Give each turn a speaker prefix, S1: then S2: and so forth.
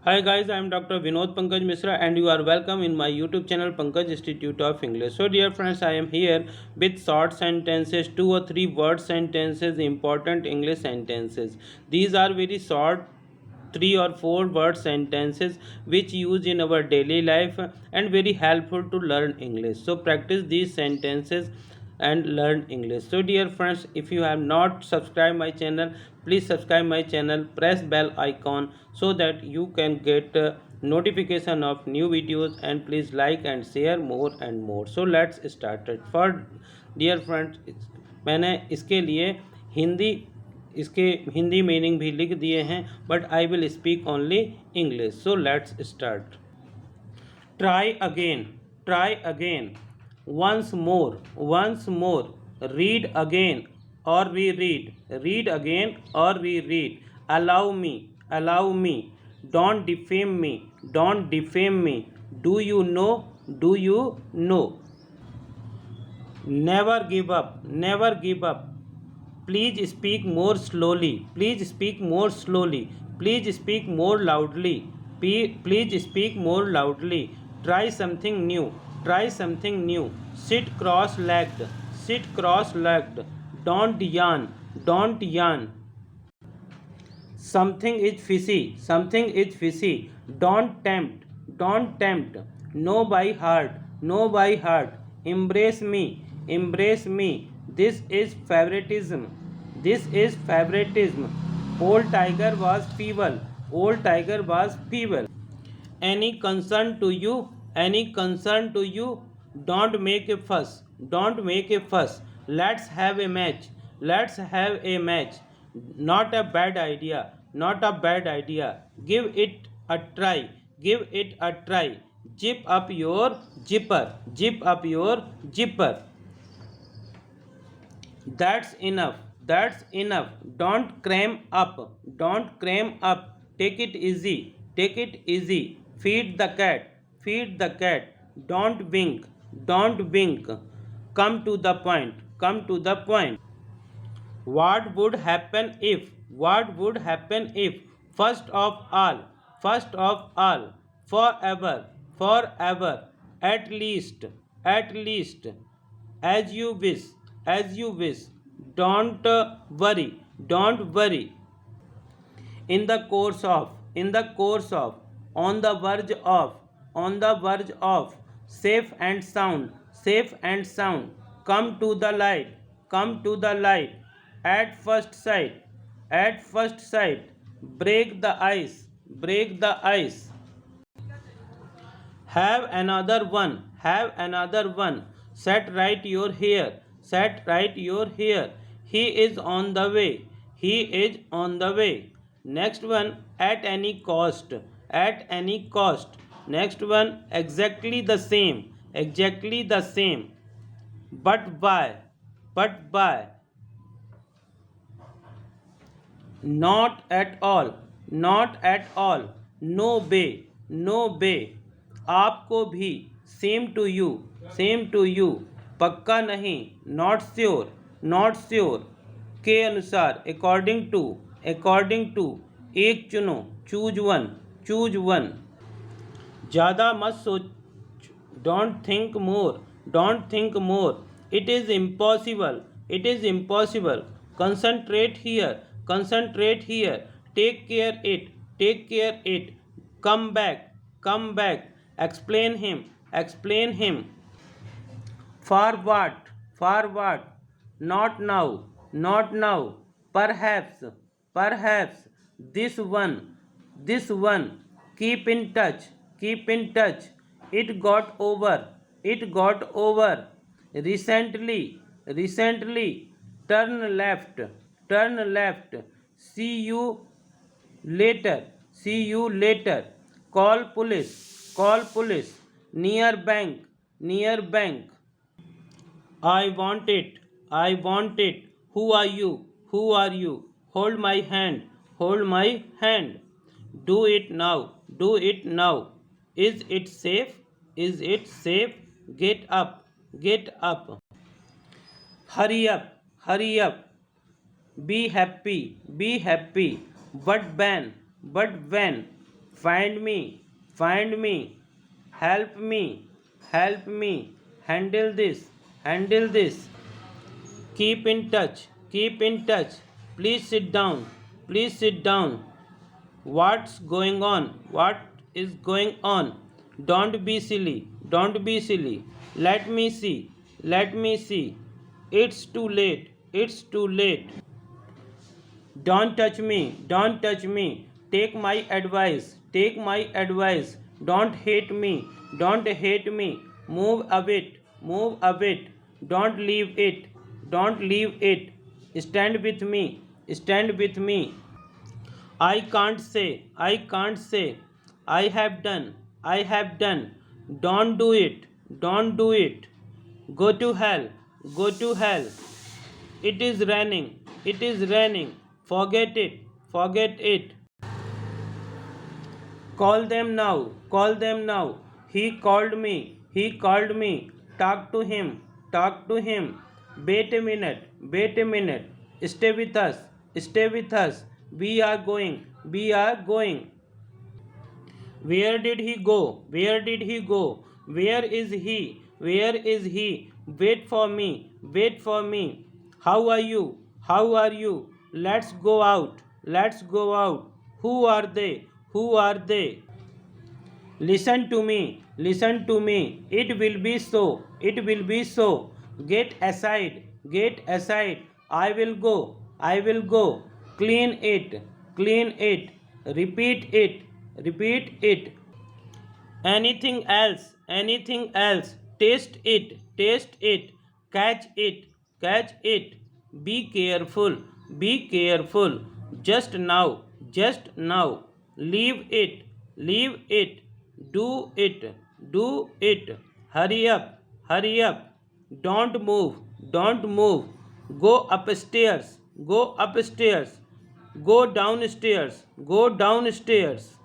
S1: Hi guys, I am Dr. Vinod Pankaj Misra and you are welcome in my YouTube channel Pankaj Institute of English. So dear friends, I am here with short sentences, 2 or 3 word sentences, important English sentences. These are very short 3 or 4 word sentences which used in our daily life and very helpful to learn English. So practice these sentences and learn English. So dear friends, if you have not subscribed my channel, please subscribe my channel, press bell icon so that you can get notification of new videos, and please like and share more and more. So let's start it. For dear friends, मैंने इसके लिए हिंदी इसके Hindi meaning भी लिख दिए हैं, but I will speak only English. So let's start. Try again, try again. Once more. Read again or reread. Read again or reread. Allow me. Don't defame me, don't defame me. Do you know, do you know? Never give up, never give up. Please speak more slowly, please speak more slowly. Please speak more loudly, please speak more loudly. Try something new, try something new. Sit cross legged, sit cross legged. Don't yawn, don't yawn. Something is fishy, something is fishy. Don't tempt, don't tempt. No by heart, no by heart. Embrace me, embrace me. This is favoritism, this is favoritism. Old tiger was feeble, old tiger was feeble. Any concern to you, any concern to you. Don't make a fuss, don't make a fuss. Let's have a match, let's have a match. Not a bad idea, not a bad idea. Give it a try, give it a try. Zip up your zipper, zip up your zipper. That's enough, that's enough. Don't cram up, don't cram up. Take it easy, take it easy. Feed the cat, feed the cat. Don't wink, don't wink. Come to the point, come to the point. What would happen if, what would happen if? First of all, first of all. Forever, forever. At least. As you wish, as you wish. Don't worry, don't worry. In the course of, in the course of. On the verge of, on the verge of. Safe and sound, safe and sound. Come to the light, come to the light. At first sight, at first sight. Break the ice, break the ice. Have another one, have another one. Set right your hair, set right your hair. He is on the way, he is on the way. Next one, at any cost, at any cost. Next one, exactly the same, exactly the same. But why, but why? Not at all, not at all. No way, no way. आपको भी, same to you, same to you. पक्का नहीं, not sure, not sure. के अनुसार, according to, according to. एक चुनो, choose one, choose one. ज़्यादा मत सोच, don't think more, don't think more. It is impossible, it is impossible. Concentrate here, concentrate here. Take care it, take care it. Come back, come back. Explain him, explain him. For what, for what? Not now, not now. Perhaps, perhaps. This one, this one. Keep in touch, keep in touch. It got over, it got over. Recently, recently. Turn left, turn left. See you later, see you later. Call police, call police. Near bank, near bank. I want it, I want it. Who are you, who are you? Hold my hand, hold my hand. Do it now, do it now. Is it safe, is it safe? Get up, get up. Hurry up, hurry up. Be happy, be happy. But when, but when? find me, find me, help me, help me, handle this, keep in touch, keep in touch, please sit down, please sit down, what's going on, what is going on, don't be silly, don't be silly, let me see, let me see, it's too late, it's too late, don't touch me, don't touch me. Take my advice, take my advice. Don't hate me, don't hate me. Move a bit, move a bit. Don't leave it, don't leave it. Stand with me, stand with me. I can't say, I can't say. I have done, I have done. Don't do it, don't do it. Go to hell, go to hell. It is raining, it is raining. Forget it, forget it. Call them now, call them now. He called me, he called me. Talk to him, talk to him. Wait a minute, wait a minute. Stay with us, stay with us. We are going, we are going. Where did he go? Where did he go? Where is he? Where is he? Wait for me. Wait for me. How are you? How are you? Let's go out. Let's go out. Who are they? Who are they? Listen to me. Listen to me. It will be so. It will be so. Get aside. Get aside. I will go. I will go. Clean it. Clean it. Repeat it. Repeat it. Anything else? Anything else? Taste it. Taste it. Catch it. Catch it. Be careful. Be careful. Just now. Just now. Leave it. Leave it. Do it. Do it. Hurry up. Hurry up. Don't move. Don't move. Go upstairs. Go upstairs. Go downstairs. Go downstairs.